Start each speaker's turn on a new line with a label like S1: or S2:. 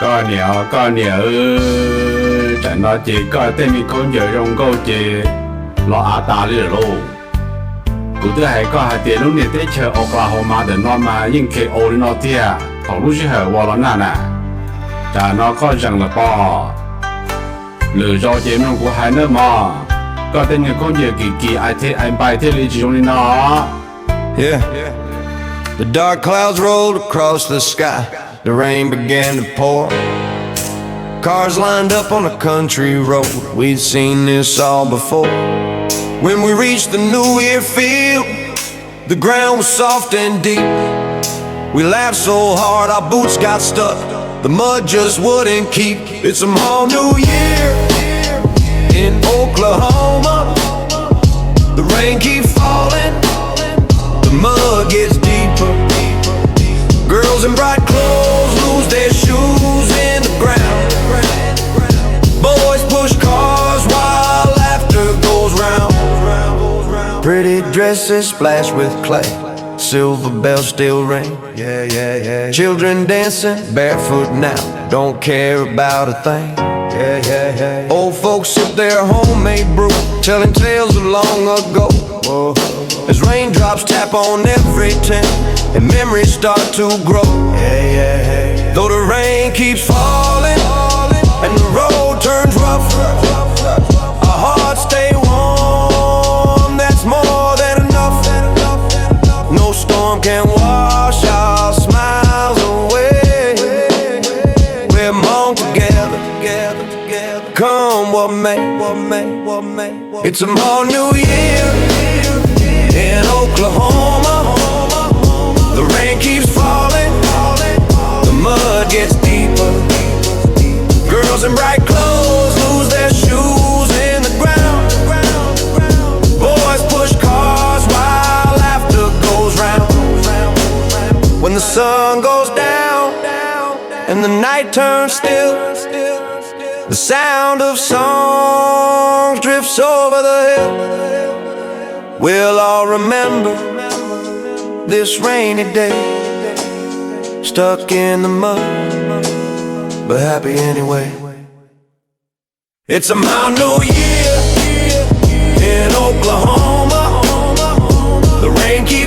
S1: Có nhiều chẳng nói chỉ có tên mình không nhớ trong câu chỉ lo ta đi rồi cụ thể hay có hai tiền lúc này tới chờ Oklahoma để nó mà những cái ô nó tia thằng lúc chỉ hỏi vào nó nè chả nó có rằng là bỏ lựa cho chế nó của hai nước mà có tên người không nhớ kỳ ai thế anh bài thế lý chỉ trong nó.
S2: Yeah. The dark clouds rolled across the sky. The rain began to pour. Cars lined up on a country road. We'd seen this all before. When we reached the new year field, the ground was soft and deep. We laughed so hard our boots got stuck. The mud just wouldn't keep. It's a whole new year in Oklahoma. The rain keeps falling. The mud gets deeper. Girls in bright clothes lose their shoes in the ground. Boys push cars while laughter goes round. Pretty dresses splash with clay. Silver bells still ring. Yeah. Children dancing barefoot now, don't care about a thing. Yeah. Old folks sip their homemade brew, telling tales of long ago. Whoa. As raindrops tap on every tent and memories start to grow. Yeah. Though the rain keeps falling and the road turns rough, our hearts stay warm. That's more than enough. No storm can wash our smiles away. We're Hmong together. Come what may. It's a whole new year in Oklahoma. The rain keeps falling. The mud gets deeper. Girls in bright clothes lose their shoes in the ground. Boys push cars while laughter goes round. When the sun goes down and the night turns still, the sound of songs drifts over the hill. We'll all remember this rainy day, stuck in the mud, but happy anyway. It's a Mount New Year in Oklahoma. The rain keeps